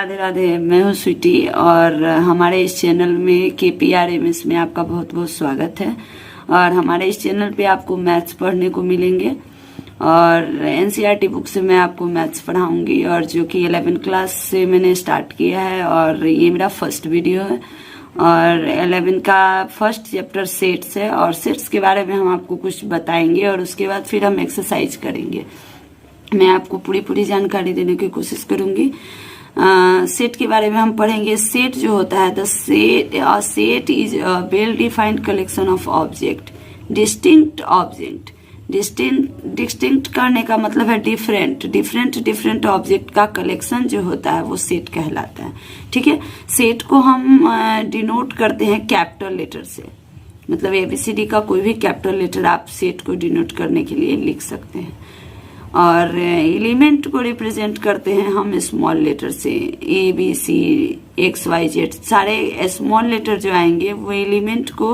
राधे राधे। मैं हूँ स्वीटी और हमारे इस चैनल में KPRMS में आपका बहुत बहुत स्वागत है। और हमारे इस चैनल पे आपको मैथ्स पढ़ने को मिलेंगे और NCERT बुक से मैं आपको मैथ्स पढ़ाऊंगी और जो कि 11 क्लास से मैंने स्टार्ट किया है और ये मेरा फर्स्ट वीडियो है। और 11 का फर्स्ट चैप्टर सेट्स है और सेट्स के बारे में हम आपको कुछ बताएंगे और उसके बाद फिर हम एक्सरसाइज करेंगे। मैं आपको पूरी जानकारी देने की कोशिश करूंगी। सेट के बारे में हम पढ़ेंगे। सेट जो होता है, the set is a well defined collection of object, distinct object. Distinct करने का मतलब है डिफरेंट ऑब्जेक्ट का कलेक्शन जो होता है वो सेट कहलाता है। ठीक है, सेट को हम डिनोट करते हैं कैपिटल लेटर से, मतलब ABCD का कोई भी कैपिटल लेटर आप सेट को डिनोट करने के लिए लिख सकते हैं। और एलिमेंट को रिप्रेजेंट करते हैं हम स्मॉल लेटर से, ABC, XYZ सारे स्मॉल लेटर जो आएंगे वो एलिमेंट को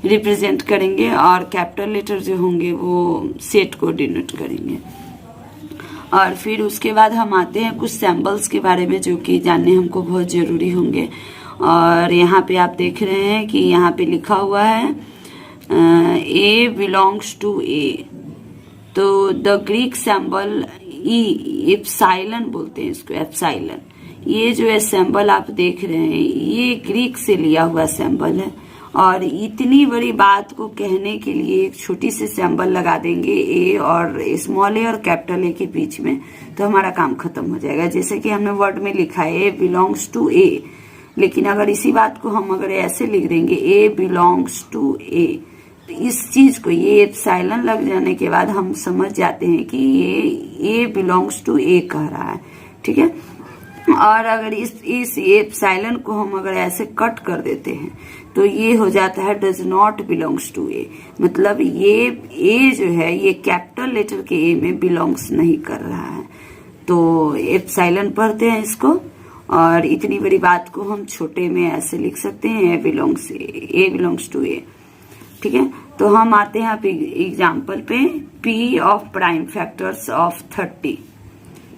रिप्रेजेंट करेंगे और कैपिटल लेटर जो होंगे वो सेट को डिनोट करेंगे। और फिर उसके बाद हम आते हैं कुछ सैम्बल्स के बारे में जो कि जानने हमको बहुत जरूरी होंगे। और यहाँ पे आप देख रहे हैं कि यहाँ पे लिखा हुआ है A belongs to A, तो द ग्रीक सैम्बल एप्सिलॉन बोलते हैं इसको, एप्सिलॉन। ये जो सैम्बल आप देख रहे हैं ये ग्रीक से लिया हुआ सैम्बल है। और इतनी बड़ी बात को कहने के लिए एक छोटी सी सैम्बल लगा देंगे A और स्मॉल a और कैपिटल A के बीच में, तो हमारा काम खत्म हो जाएगा। जैसे कि हमने वर्ड में लिखा है A belongs to A, लेकिन अगर इसी बात को हम अगर ऐसे लिख देंगे A belongs to A, तो इस चीज को ये एप्सिलॉन लग जाने के बाद हम समझ जाते हैं कि ये A belongs to A कह रहा है। ठीक है, और अगर इस एप्सिलॉन को हम अगर ऐसे कट कर देते हैं तो ये हो जाता है does not belongs to A, मतलब ये A जो है ये कैपिटल लेटर के A में बिलोंग्स नहीं कर रहा है। तो एप्सिलॉन पढ़ते हैं इसको और इतनी बड़ी बात को हम छोटे में ऐसे लिख सकते हैं A belongs to A। ठीक है, तो हम आते हैं आप एग्जाम्पल पे। P of prime factors of 30,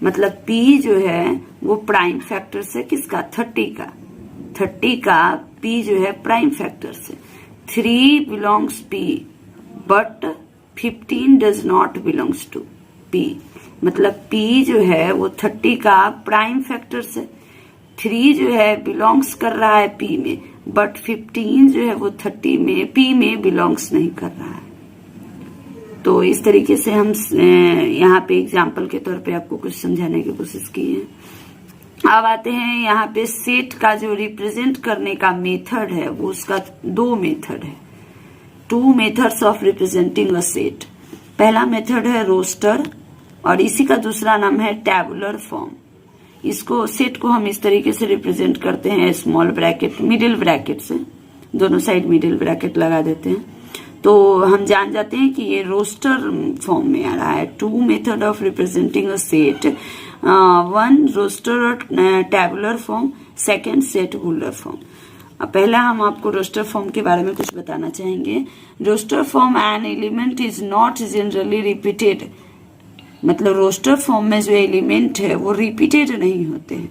मतलब P जो है वो प्राइम फैक्टर से किसका, 30 का P जो है प्राइम फैक्टर से। 3 belongs P but 15 does not belongs to P, मतलब P जो है वो 30 का प्राइम फैक्टर से, 3 जो है बिलोंग्स कर रहा है P में, बट 15 जो है वो 30 में P में बिलोंग्स नहीं कर रहा है। तो इस तरीके से हम यहाँ पे एग्जाम्पल के तौर पे आपको कुछ समझाने की कोशिश की है। अब आते हैं यहाँ पे सेट का जो रिप्रेजेंट करने का मेथड है वो उसका 2 मेथड है। 2 methods of representing a set. पहला मेथड है रोस्टर और इसी का दूसरा नाम है टैबुलर फॉर्म। इसको सेट को हम इस तरीके से रिप्रेजेंट करते हैं, स्मॉल ब्रैकेट मिडिल ब्रैकेट से, दोनों साइड मिडिल ब्रैकेट लगा देते हैं, तो हम जान जाते हैं कि ये रोस्टर फॉर्म में आ रहा है। 2 method of representing a set, 1 roster और टैबुलर फॉर्म, 2 सेटबुलर फॉर्म। पहला हम आपको रोस्टर फॉर्म के बारे में कुछ बताना चाहेंगे। Roster form an element is not generally repeated, मतलब रोस्टर फॉर्म में जो एलिमेंट है वो रिपीटेड नहीं होते हैं।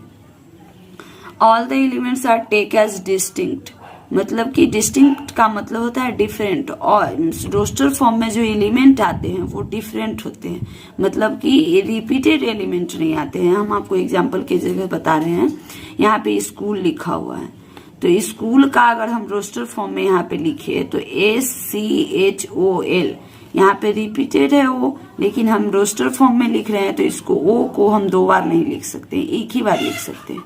All the elements are take as distinct, मतलब कि डिस्टिंक्ट का मतलब होता है डिफरेंट, और रोस्टर फॉर्म में जो एलिमेंट आते हैं वो डिफरेंट होते हैं, मतलब कि रिपीटेड एलिमेंट नहीं आते हैं। हम आपको एग्जांपल की जगह बता रहे हैं। यहाँ पे स्कूल लिखा हुआ है, तो स्कूल का अगर हम रोस्टर फॉर्म में यहाँ पे लिखे तो SCHOL, यहाँ पे रिपीटेड है वो, लेकिन हम रोस्टर फॉर्म में लिख रहे हैं तो इसको O को हम 2 बार नहीं लिख सकते, एक ही बार लिख सकते हैं।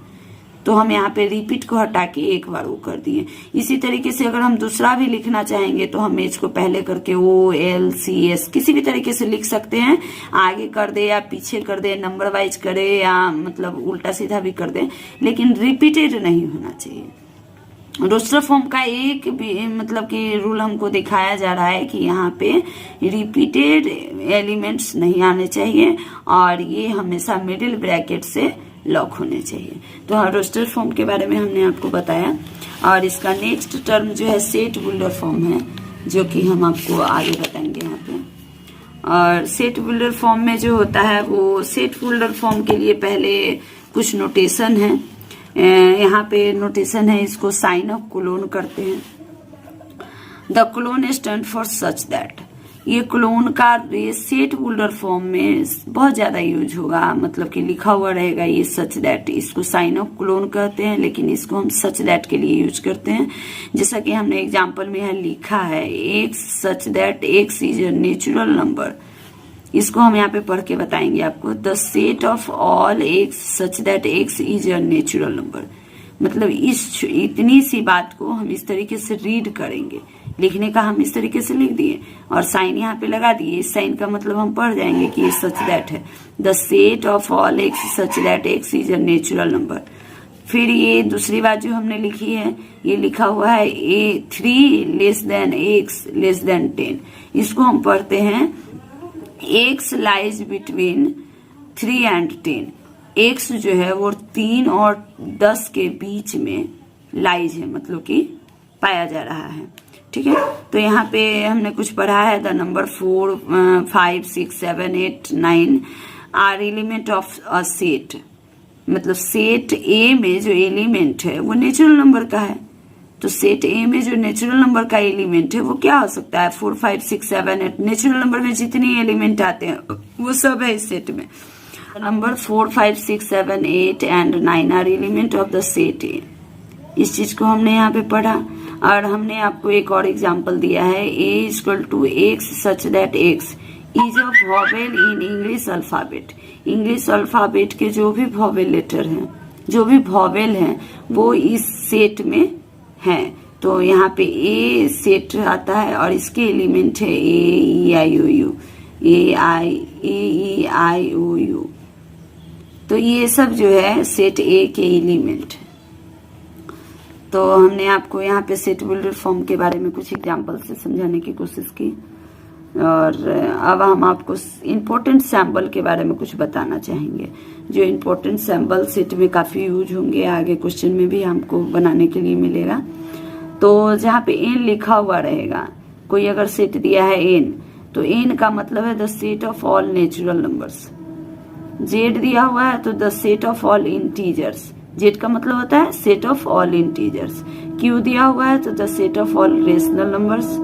तो हम यहाँ पे रिपीट को हटा के एक बार वो कर दिए। इसी तरीके से अगर हम दूसरा भी लिखना चाहेंगे तो हम H को पहले करके OLCS किसी भी तरीके से लिख सकते हैं, आगे कर दे या पीछे कर दे, नंबर वाइज करे या मतलब उल्टा सीधा भी कर दे, लेकिन रिपीटेड नहीं होना चाहिए। रोस्टर फॉर्म का एक भी मतलब कि रूल हमको दिखाया जा रहा है कि यहाँ पे रिपीटेड एलिमेंट्स नहीं आने चाहिए और ये हमेशा मिडिल ब्रैकेट से लॉक होने चाहिए। तो हाँ, रोस्टर फॉर्म के बारे में हमने आपको बताया। और इसका नेक्स्ट टर्म जो है सेटबुलर फॉर्म है, जो कि हम आपको आगे बताएंगे यहाँ पे। और सेटबुलर फॉर्म में जो होता है वो सेटबुलर फॉर्म के लिए पहले कुछ नोटेशन है। यहाँ पे नोटेशन है, इसको साइन ऑफ क्लोन करते हैं। The clone stand for such that, ये क्लोन का ये सेट बोल्डर फॉर्म में बहुत ज्यादा यूज होगा, मतलब कि लिखा हुआ रहेगा ये सच दैट, इसको साइन ऑफ क्लोन कहते हैं, लेकिन इसको हम सच दैट के लिए यूज करते हैं। जैसा कि हमने एग्जाम्पल में यहाँ लिखा है, x such that X is a natural number, इसको हम यहाँ पे पढ़ के बताएंगे आपको। The set of all x such that X is a natural number, मतलब इतनी सी बात को हम इस तरीके से रीड करेंगे, लिखने का हम इस तरीके से लिख दिए और साइन यहाँ पे लगा दिए। इस साइन का मतलब हम पढ़ जाएंगे कि ये सच दैट है। The set of all x such that X is a natural number. फिर ये दूसरी बात जो हमने लिखी है, ये लिखा हुआ है ए 3 less than x less than 10, इसको हम पढ़ते हैं x lies between 3 and 10। X जो है वो 3 और 10 के बीच में लाइज है, मतलब कि पाया जा रहा है। ठीक है, तो यहाँ पे हमने कुछ पढ़ा है, the number 4, 5, 6, 7, 8, 9 are element of a set, मतलब सेट ए में जो एलिमेंट है वो नेचुरल नंबर का है। तो सेट ए में जो नेचुरल नंबर का एलिमेंट है वो क्या हो सकता है, 4, 5, 6, 7, 8। नेचुरल नंबर में जितनी एलिमेंट आते हैं वो सब है इस सेट में। Number 4, 5, 6, 7, 8 and 9 are element of the set A, इस चीज को हमने यहाँ पे पढ़ा। और हमने आपको एक और एग्जाम्पल दिया है, A equal to X such that X is a vowel in English alphabet. English alphabet के जो भी वॉवेल लेटर हैं, जो भी वॉवेल हैं, वो इस सेट में हैं। तो यहाँ पे ए सेट आता है और इसके एलिमेंट है ए ई आई ओ you, A E I O you. तो ये सब जो है सेट ए के एलिमेंट। तो हमने आपको यहाँ पे सेट बिल्डर फॉर्म के बारे में कुछ एग्जाम्पल से समझाने की कोशिश की, और अब हम आपको इम्पोर्टेंट सैम्बल के बारे में कुछ बताना चाहेंगे। जो इम्पोर्टेंट सैम्बल सेट में काफी यूज होंगे, आगे क्वेश्चन में भी हमको बनाने के लिए मिलेगा। तो जहाँ पे एन लिखा हुआ रहेगा, कोई अगर सेट दिया है एन, तो एन का मतलब है the set of all natural numbers. Z दिया हुआ है तो the set of all integers, Z का मतलब होता है set of all integers. Q दिया हुआ है तो the set of all rational numbers.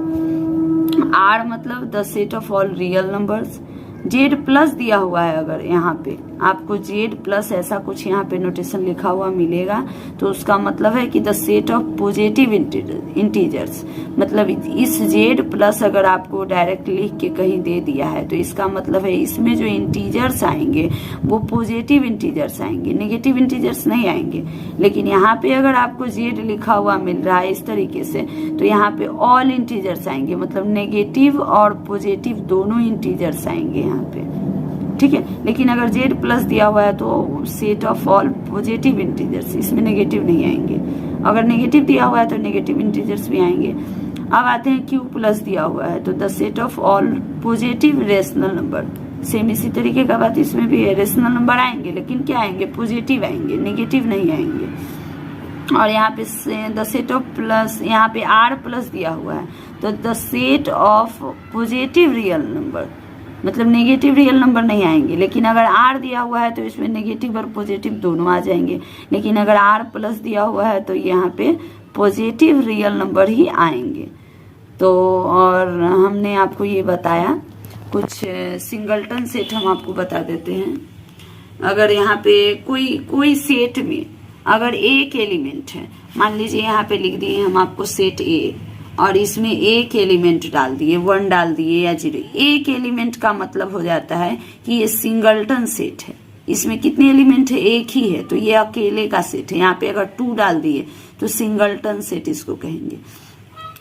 R मतलब the set of all real numbers. Z plus दिया हुआ है, अगर यहाँ पे आपको जेड प्लस ऐसा कुछ यहाँ पे नोटेशन लिखा हुआ मिलेगा, तो उसका मतलब है कि the set of positive integers. मतलब इस जेड प्लस अगर आपको डायरेक्ट लिख के कहीं दे दिया है, तो इसका मतलब है इसमें जो इंटीजर्स आएंगे वो पॉजिटिव इंटीजर्स आएंगे, नेगेटिव इंटीजर्स नहीं आएंगे। लेकिन यहाँ पे अगर आपको जेड लिखा हुआ मिल रहा है इस तरीके से, तो यहाँ पे ऑल इंटीजर्स आएंगे, मतलब नेगेटिव और पॉजिटिव दोनों इंटीजर्स आएंगे यहाँ पे। ठीक है, लेकिन अगर जेड प्लस दिया हुआ है तो set of all positive integers, इसमें नेगेटिव नहीं आएंगे। अगर नेगेटिव दिया हुआ है तो नेगेटिव इंटीजर्स भी आएंगे। अब आते हैं क्यू प्लस दिया हुआ है तो the set of all positive rational number. Same इसी तरीके का बात इसमें भी है, रेशनल नंबर आएंगे, लेकिन क्या आएंगे, पॉजिटिव आएंगे, नेगेटिव नहीं आएंगे। और यहाँ पे द सेट ऑफ प्लस, यहाँ पे आर प्लस दिया हुआ है तो the set of positive real number, मतलब नेगेटिव रियल नंबर नहीं आएंगे। लेकिन अगर आर दिया हुआ है तो इसमें नेगेटिव और पॉजिटिव दोनों आ जाएंगे। लेकिन अगर आर प्लस दिया हुआ है तो यहाँ पे पॉजिटिव रियल नंबर ही आएंगे। तो और हमने आपको ये बताया कुछ सिंगलटन सेट हम आपको बता देते हैं। अगर यहाँ पे कोई सेट में अगर एक एलिमेंट है, मान लीजिए यहाँ पे लिख दिए हम आपको सेट ए, और इसमें एक एलिमेंट डाल दिए, 1 डाल दिए या 0, एक एलिमेंट का मतलब हो जाता है कि ये सिंगलटन सेट है। इसमें कितने एलिमेंट है, एक ही है, तो ये अकेले का सेट है। यहाँ पे अगर 2 डाल दिए तो सिंगलटन सेट इसको कहेंगे।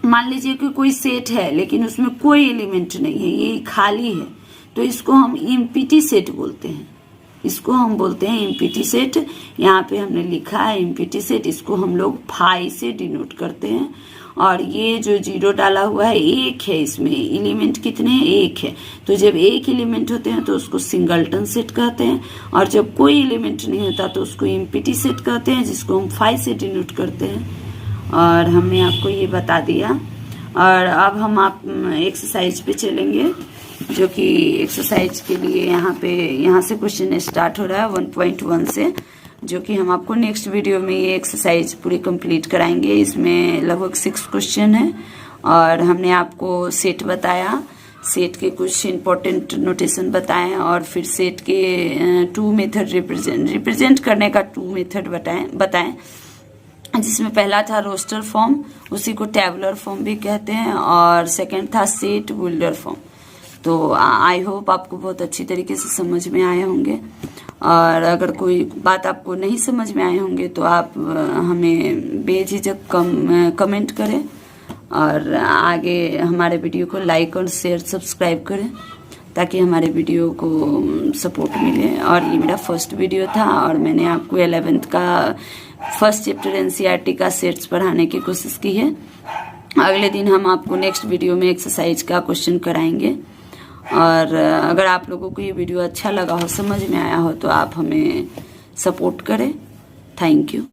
मान लीजिए कि कोई सेट है लेकिन उसमें कोई एलिमेंट नहीं है, ये खाली है, तो इसको हम एम्प्टी सेट बोलते हैं। इसको हम बोलते हैं एम्प्टी सेट। यहाँ पे हमने लिखा है एम्प्टी सेट, इसको हम लोग फाई से डिनोट करते हैं। और ये जो 0 डाला हुआ है, एक है, इसमें एलिमेंट कितने हैं, एक है। तो जब एक एलिमेंट होते हैं तो उसको सिंगलटन सेट कहते हैं, और जब कोई एलिमेंट नहीं होता तो उसको एम्प्टी सेट कहते हैं, जिसको हम फाई से डिनोट करते हैं। और हमने आपको ये बता दिया। और अब हम आप एक्सरसाइज पे चलेंगे, जो कि एक्सरसाइज के लिए यहाँ से क्वेश्चन स्टार्ट हो रहा है 1.1 से। जो कि हम आपको नेक्स्ट वीडियो में ये एक्सरसाइज पूरी कंप्लीट कराएंगे। इसमें लगभग 6 क्वेश्चन है और हमने आपको सेट बताया, सेट के कुछ इम्पोर्टेंट नोटेशन बताएं और फिर सेट के 2 मेथड रिप्रेजेंट करने का 2 मेथड बताएं, जिसमें पहला था रोस्टर फॉर्म, उसी को टैबुलर फॉर्म भी कहते हैं, और सेकंड था सेट बिल्डर फॉर्म। तो आई होप आपको बहुत अच्छी तरीके से समझ में आए होंगे, और अगर कोई बात आपको नहीं समझ में आए होंगे तो आप हमें बेझिझक कमेंट करें और आगे हमारे वीडियो को लाइक और शेयर सब्सक्राइब करें ताकि हमारे वीडियो को सपोर्ट मिले। और ये मेरा फर्स्ट वीडियो था और मैंने आपको 11th का फर्स्ट चैप्टर एनसीईआरटी का सेट्स पढ़ाने की कोशिश की है। अगले दिन हम आपको नेक्स्ट वीडियो में एक्सरसाइज का क्वेश्चन कराएंगे। और अगर आप लोगों को ये वीडियो अच्छा लगा हो, समझ में आया हो, तो आप हमें सपोर्ट करें। Thank you.